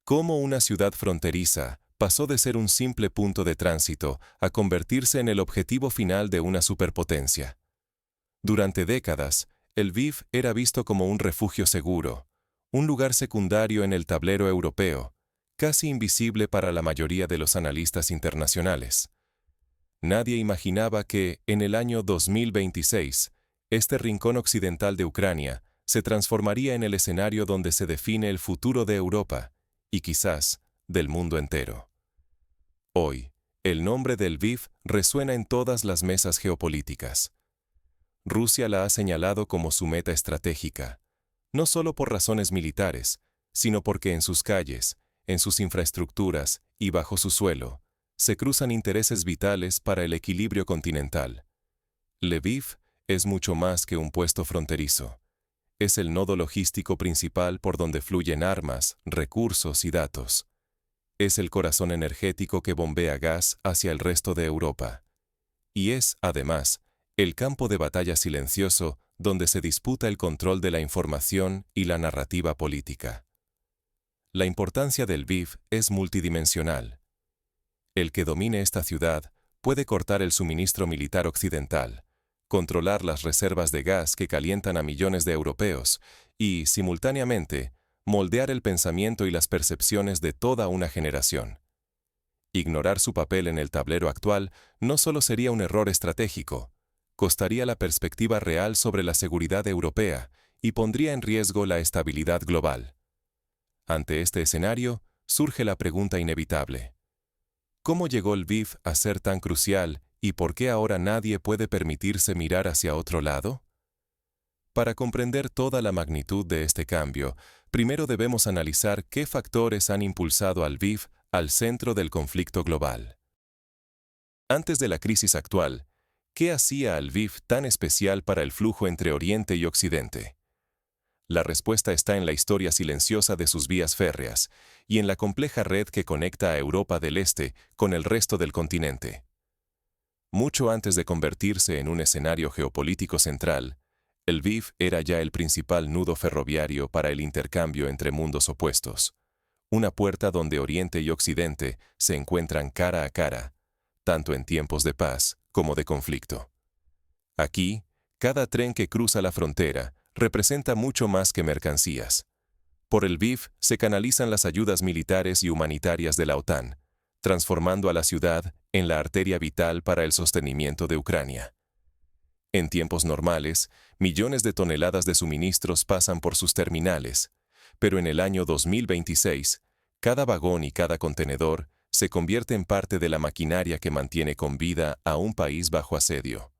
Cómo una ciudad fronteriza pasó de ser un simple punto de tránsito a convertirse en el objetivo final de una superpotencia. Durante décadas, Lviv era visto como un refugio seguro, un lugar secundario en el tablero europeo, casi invisible para la mayoría de los analistas internacionales. Nadie imaginaba que, en el año 2026, este rincón occidental de Ucrania se transformaría en el escenario donde se define el futuro de Europa, y quizás del mundo entero. Hoy, el nombre de Lviv resuena en todas las mesas geopolíticas. Rusia la ha señalado como su meta estratégica, no solo por razones militares, sino porque en sus calles, en sus infraestructuras y bajo su suelo, se cruzan intereses vitales para el equilibrio continental. Lviv es mucho más que un puesto fronterizo. Es el nodo logístico principal por donde fluyen armas, recursos y datos. Es el corazón energético que bombea gas hacia el resto de Europa. Y es, además, el campo de batalla silencioso donde se disputa el control de la información y la narrativa política. La importancia del Lviv es multidimensional. El que domine esta ciudad puede cortar el suministro militar occidental, controlar las reservas de gas que calientan a millones de europeos y, simultáneamente, moldear el pensamiento y las percepciones de toda una generación. Ignorar su papel en el tablero actual no solo sería un error estratégico, costaría la perspectiva real sobre la seguridad europea y pondría en riesgo la estabilidad global. Ante este escenario, surge la pregunta inevitable. ¿Cómo llegó Lviv a ser tan crucial y por qué ahora nadie puede permitirse mirar hacia otro lado? Para comprender toda la magnitud de este cambio, primero debemos analizar qué factores han impulsado a Lviv al centro del conflicto global. Antes de la crisis actual, ¿qué hacía a Lviv tan especial para el flujo entre Oriente y Occidente? La respuesta está en la historia silenciosa de sus vías férreas y en la compleja red que conecta a Europa del Este con el resto del continente. Mucho antes de convertirse en un escenario geopolítico central, Lviv era ya el principal nudo ferroviario para el intercambio entre mundos opuestos, una puerta donde Oriente y Occidente se encuentran cara a cara, tanto en tiempos de paz como de conflicto. Aquí, cada tren que cruza la frontera representa mucho más que mercancías. Por Lviv se canalizan las ayudas militares y humanitarias de la OTAN, transformando a la ciudad en la arteria vital para el sostenimiento de Ucrania. En tiempos normales, millones de toneladas de suministros pasan por sus terminales, pero en el año 2026, cada vagón y cada contenedor se convierte en parte de la maquinaria que mantiene con vida a un país bajo asedio.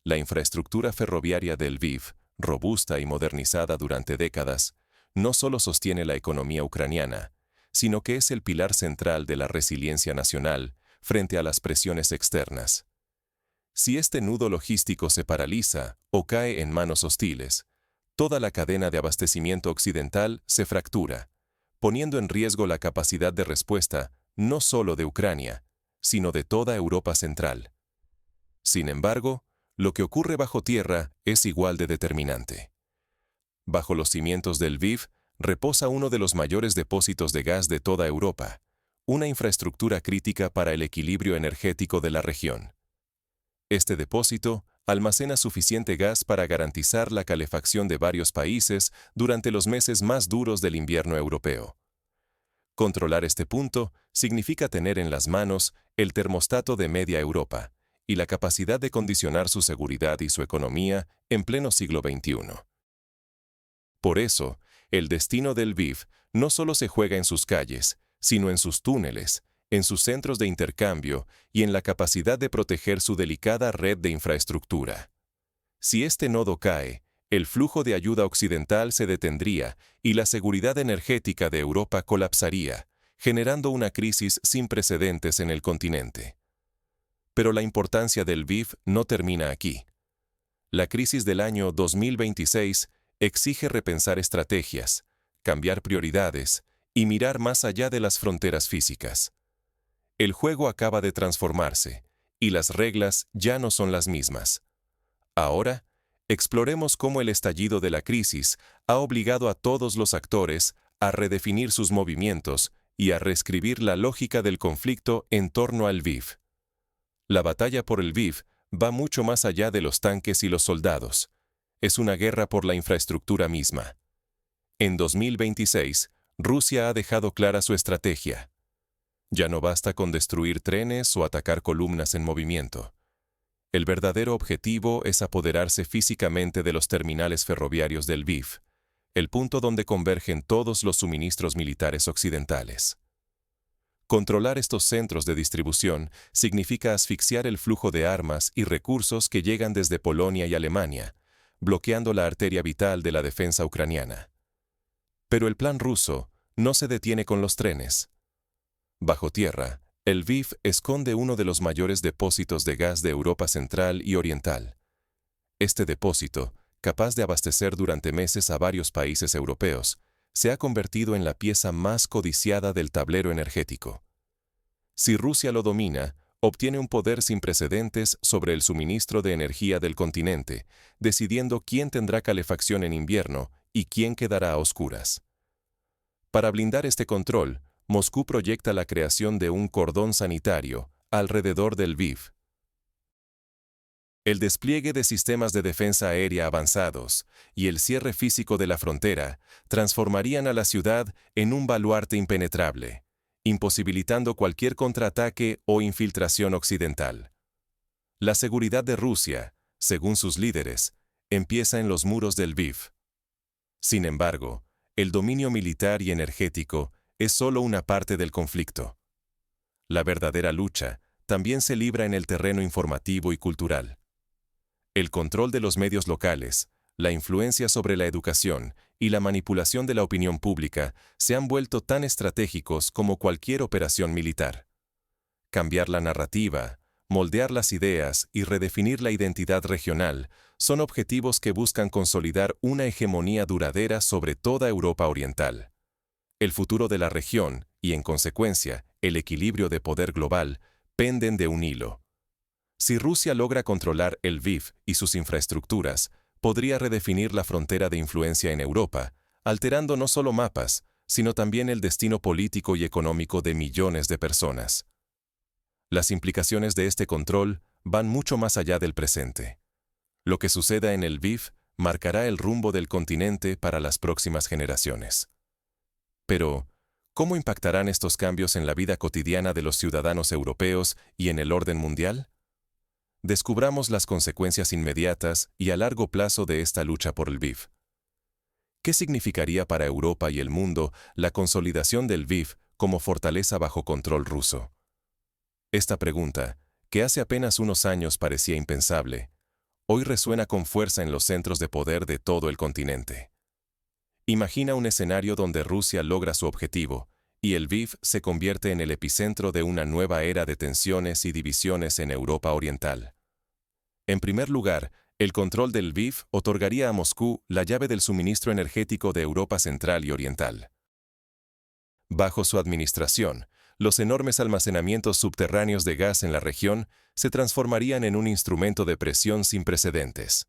La infraestructura ferroviaria de Lviv, robusta y modernizada durante décadas, no solo sostiene la economía ucraniana, sino que es el pilar central de la resiliencia nacional frente a las presiones externas. Si este nudo logístico se paraliza o cae en manos hostiles, toda la cadena de abastecimiento occidental se fractura, poniendo en riesgo la capacidad de respuesta no solo de Ucrania, sino de toda Europa central. Sin embargo, lo que ocurre bajo tierra es igual de determinante. Bajo los cimientos del Lviv reposa uno de los mayores depósitos de gas de toda Europa, una infraestructura crítica para el equilibrio energético de la región. Este depósito almacena suficiente gas para garantizar la calefacción de varios países durante los meses más duros del invierno europeo. Controlar este punto significa tener en las manos el termostato de media Europa y la capacidad de condicionar su seguridad y su economía en pleno siglo XXI. Por eso, el destino del Lviv no solo se juega en sus calles, sino en sus túneles, en sus centros de intercambio y en la capacidad de proteger su delicada red de infraestructura. Si este nodo cae, el flujo de ayuda occidental se detendría y la seguridad energética de Europa colapsaría, generando una crisis sin precedentes en el continente. Pero la importancia del Lviv no termina aquí. La crisis del año 2026 exige repensar estrategias, cambiar prioridades y mirar más allá de las fronteras físicas. El juego acaba de transformarse y las reglas ya no son las mismas. Ahora, exploremos cómo el estallido de la crisis ha obligado a todos los actores a redefinir sus movimientos y a reescribir la lógica del conflicto en torno al Lviv. La batalla por el Lviv va mucho más allá de los tanques y los soldados. Es una guerra por la infraestructura misma. En 2026, Rusia ha dejado clara su estrategia. Ya no basta con destruir trenes o atacar columnas en movimiento. El verdadero objetivo es apoderarse físicamente de los terminales ferroviarios del Lviv, el punto donde convergen todos los suministros militares occidentales. Controlar estos centros de distribución significa asfixiar el flujo de armas y recursos que llegan desde Polonia y Alemania, bloqueando la arteria vital de la defensa ucraniana. Pero el plan ruso no se detiene con los trenes. Bajo tierra, el Lviv esconde uno de los mayores depósitos de gas de Europa Central y Oriental. Este depósito, capaz de abastecer durante meses a varios países europeos, se ha convertido en la pieza más codiciada del tablero energético. Si Rusia lo domina, obtiene un poder sin precedentes sobre el suministro de energía del continente, decidiendo quién tendrá calefacción en invierno y quién quedará a oscuras. Para blindar este control, Moscú proyecta la creación de un cordón sanitario alrededor del Lviv. El despliegue de sistemas de defensa aérea avanzados y el cierre físico de la frontera transformarían a la ciudad en un baluarte impenetrable, imposibilitando cualquier contraataque o infiltración occidental. La seguridad de Rusia, según sus líderes, empieza en los muros del Lviv. Sin embargo, el dominio militar y energético es solo una parte del conflicto. La verdadera lucha también se libra en el terreno informativo y cultural. El control de los medios locales, la influencia sobre la educación y la manipulación de la opinión pública se han vuelto tan estratégicos como cualquier operación militar. Cambiar la narrativa, moldear las ideas y redefinir la identidad regional son objetivos que buscan consolidar una hegemonía duradera sobre toda Europa Oriental. El futuro de la región y, en consecuencia, el equilibrio de poder global penden de un hilo. Si Rusia logra controlar el Lviv y sus infraestructuras, podría redefinir la frontera de influencia en Europa, alterando no solo mapas, sino también el destino político y económico de millones de personas. Las implicaciones de este control van mucho más allá del presente. Lo que suceda en el Lviv marcará el rumbo del continente para las próximas generaciones. Pero, ¿cómo impactarán estos cambios en la vida cotidiana de los ciudadanos europeos y en el orden mundial? Descubramos las consecuencias inmediatas y a largo plazo de esta lucha por el Lviv. ¿Qué significaría para Europa y el mundo la consolidación del Lviv como fortaleza bajo control ruso? Esta pregunta, que hace apenas unos años parecía impensable, hoy resuena con fuerza en los centros de poder de todo el continente. Imagina un escenario donde Rusia logra su objetivo y el Lviv se convierte en el epicentro de una nueva era de tensiones y divisiones en Europa Oriental. En primer lugar, el control del Lviv otorgaría a Moscú la llave del suministro energético de Europa Central y Oriental. Bajo su administración, los enormes almacenamientos subterráneos de gas en la región se transformarían en un instrumento de presión sin precedentes.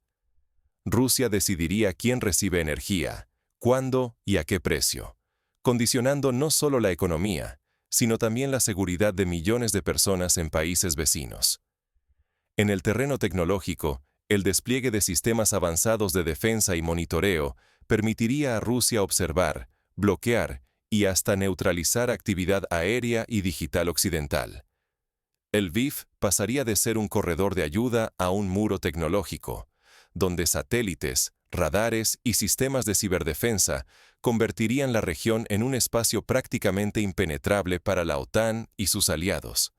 Rusia decidiría quién recibe energía, cuándo y a qué precio, condicionando no solo la economía, sino también la seguridad de millones de personas en países vecinos. En el terreno tecnológico, el despliegue de sistemas avanzados de defensa y monitoreo permitiría a Rusia observar, bloquear y hasta neutralizar actividad aérea y digital occidental. El Lviv pasaría de ser un corredor de ayuda a un muro tecnológico, donde satélites, radares y sistemas de ciberdefensa convertirían la región en un espacio prácticamente impenetrable para la OTAN y sus aliados.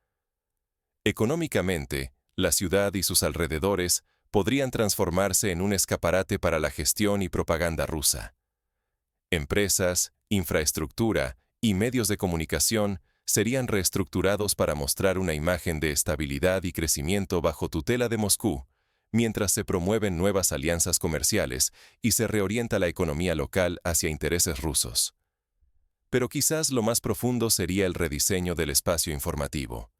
Económicamente, la ciudad y sus alrededores podrían transformarse en un escaparate para la gestión y propaganda rusa. Empresas, infraestructura y medios de comunicación serían reestructurados para mostrar una imagen de estabilidad y crecimiento bajo tutela de Moscú, mientras se promueven nuevas alianzas comerciales y se reorienta la economía local hacia intereses rusos. Pero quizás lo más profundo sería el rediseño del espacio informativo.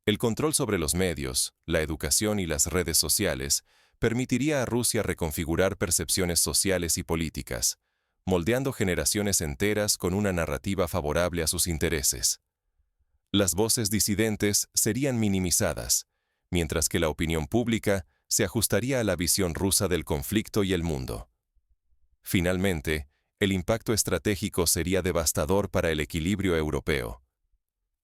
El control sobre los medios, la educación y las redes sociales permitiría a Rusia reconfigurar percepciones sociales y políticas, moldeando generaciones enteras con una narrativa favorable a sus intereses. Las voces disidentes serían minimizadas, mientras que la opinión pública se ajustaría a la visión rusa del conflicto y el mundo. Finalmente, el impacto estratégico sería devastador para el equilibrio europeo.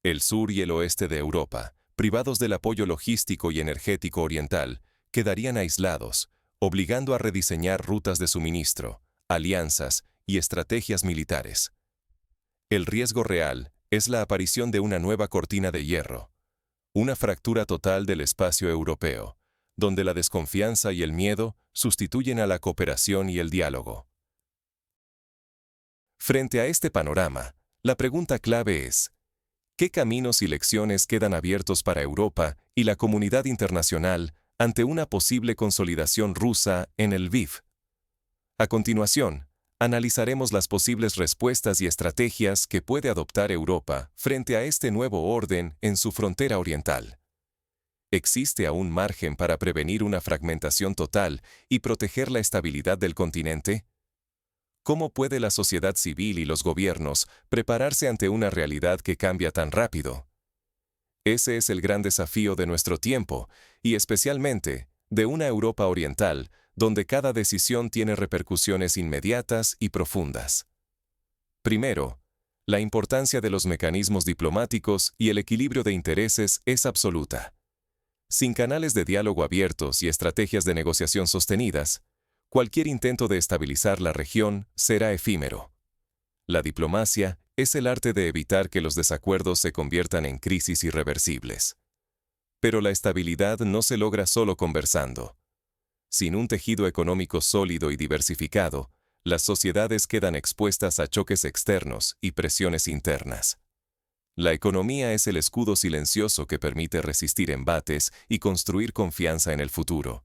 El sur y el oeste de Europa, privados del apoyo logístico y energético oriental, quedarían aislados, obligando a rediseñar rutas de suministro, alianzas y estrategias militares. El riesgo real es la aparición de una nueva cortina de hierro, una fractura total del espacio europeo, donde la desconfianza y el miedo sustituyen a la cooperación y el diálogo. Frente a este panorama, la pregunta clave es: ¿qué caminos y lecciones quedan abiertos para Europa y la comunidad internacional ante una posible consolidación rusa en el Lviv? A continuación, analizaremos las posibles respuestas y estrategias que puede adoptar Europa frente a este nuevo orden en su frontera oriental. ¿Existe aún margen para prevenir una fragmentación total y proteger la estabilidad del continente? ¿Cómo puede la sociedad civil y los gobiernos prepararse ante una realidad que cambia tan rápido? Ese es el gran desafío de nuestro tiempo, y especialmente de una Europa oriental, donde cada decisión tiene repercusiones inmediatas y profundas. Primero, la importancia de los mecanismos diplomáticos y el equilibrio de intereses es absoluta. Sin canales de diálogo abiertos y estrategias de negociación sostenidas, cualquier intento de estabilizar la región será efímero. La diplomacia es el arte de evitar que los desacuerdos se conviertan en crisis irreversibles. Pero la estabilidad no se logra solo conversando. Sin un tejido económico sólido y diversificado, las sociedades quedan expuestas a choques externos y presiones internas. La economía es el escudo silencioso que permite resistir embates y construir confianza en el futuro.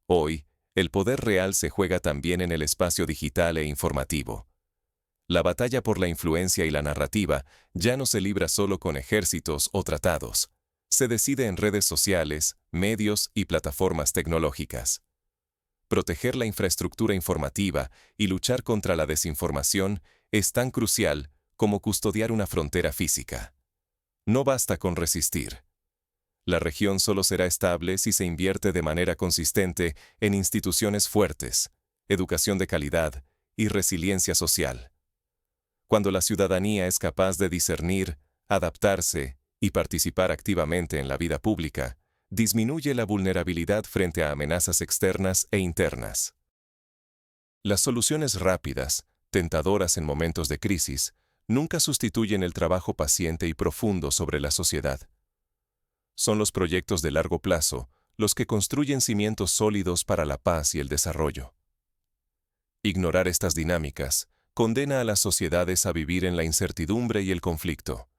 Hoy, el poder real se juega también en el espacio digital e informativo. La batalla por la influencia y la narrativa ya no se libra solo con ejércitos o tratados. Se decide en redes sociales, medios y plataformas tecnológicas. Proteger la infraestructura informativa y luchar contra la desinformación es tan crucial como custodiar una frontera física. No basta con resistir. La región solo será estable si se invierte de manera consistente en instituciones fuertes, educación de calidad y resiliencia social. Cuando la ciudadanía es capaz de discernir, adaptarse y participar activamente en la vida pública, disminuye la vulnerabilidad frente a amenazas externas e internas. Las soluciones rápidas, tentadoras en momentos de crisis, nunca sustituyen el trabajo paciente y profundo sobre la sociedad. Son los proyectos de largo plazo los que construyen cimientos sólidos para la paz y el desarrollo. Ignorar estas dinámicas condena a las sociedades a vivir en la incertidumbre y el conflicto.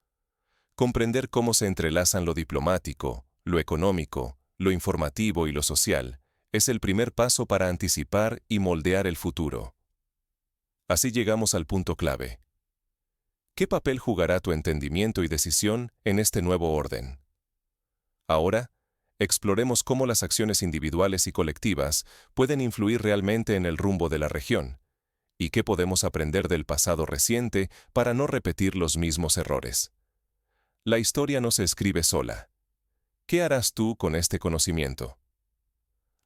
Comprender cómo se entrelazan lo diplomático, lo económico, lo informativo y lo social es el primer paso para anticipar y moldear el futuro. Así llegamos al punto clave. ¿Qué papel jugará tu entendimiento y decisión en este nuevo orden? Ahora, exploremos cómo las acciones individuales y colectivas pueden influir realmente en el rumbo de la región, y qué podemos aprender del pasado reciente para no repetir los mismos errores. La historia no se escribe sola. ¿Qué harás tú con este conocimiento?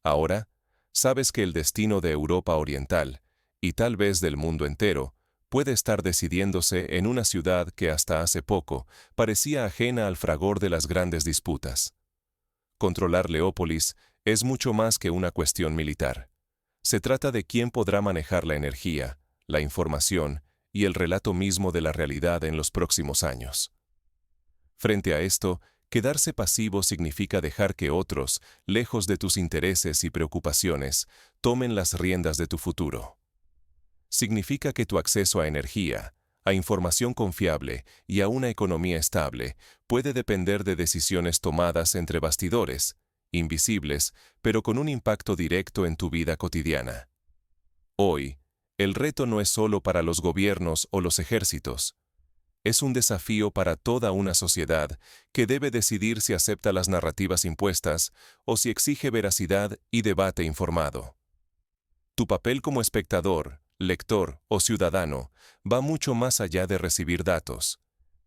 Ahora, sabes que el destino de Europa Oriental, y tal vez del mundo entero, puede estar decidiéndose en una ciudad que hasta hace poco parecía ajena al fragor de las grandes disputas. Controlar Leópolis es mucho más que una cuestión militar. Se trata de quién podrá manejar la energía, la información y el relato mismo de la realidad en los próximos años. Frente a esto, quedarse pasivo significa dejar que otros, lejos de tus intereses y preocupaciones, tomen las riendas de tu futuro. Significa que tu acceso a energía, a información confiable y a una economía estable puede depender de decisiones tomadas entre bastidores, invisibles, pero con un impacto directo en tu vida cotidiana. Hoy, el reto no es solo para los gobiernos o los ejércitos. Es un desafío para toda una sociedad que debe decidir si acepta las narrativas impuestas o si exige veracidad y debate informado. Tu papel como espectador, lector o ciudadano, va mucho más allá de recibir datos.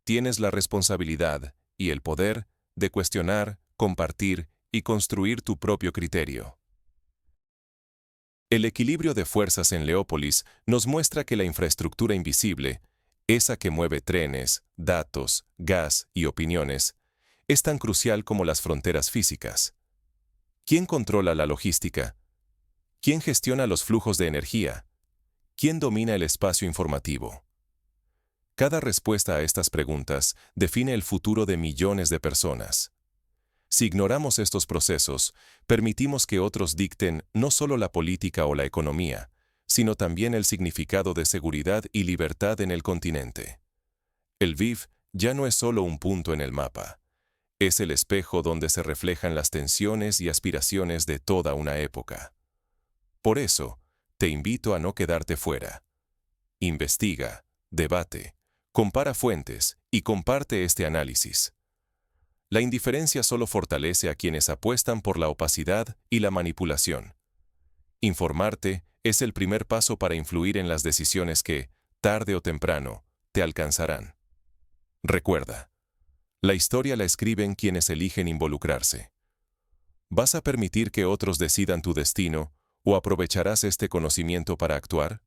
Tienes la responsabilidad y el poder de cuestionar, compartir y construir tu propio criterio. El equilibrio de fuerzas en Leópolis nos muestra que la infraestructura invisible, esa que mueve trenes, datos, gas y opiniones, es tan crucial como las fronteras físicas. ¿Quién controla la logística? ¿Quién gestiona los flujos de energía? ¿Quién domina el espacio informativo? Cada respuesta a estas preguntas define el futuro de millones de personas. Si ignoramos estos procesos, permitimos que otros dicten no solo la política o la economía, sino también el significado de seguridad y libertad en el continente. El Lviv ya no es solo un punto en el mapa. Es el espejo donde se reflejan las tensiones y aspiraciones de toda una época. Por eso, te invito a no quedarte fuera. Investiga, debate, compara fuentes y comparte este análisis. La indiferencia solo fortalece a quienes apuestan por la opacidad y la manipulación. Informarte es el primer paso para influir en las decisiones que, tarde o temprano, te alcanzarán. Recuerda, la historia la escriben quienes eligen involucrarse. ¿Vas a permitir que otros decidan tu destino o aprovecharás este conocimiento para actuar?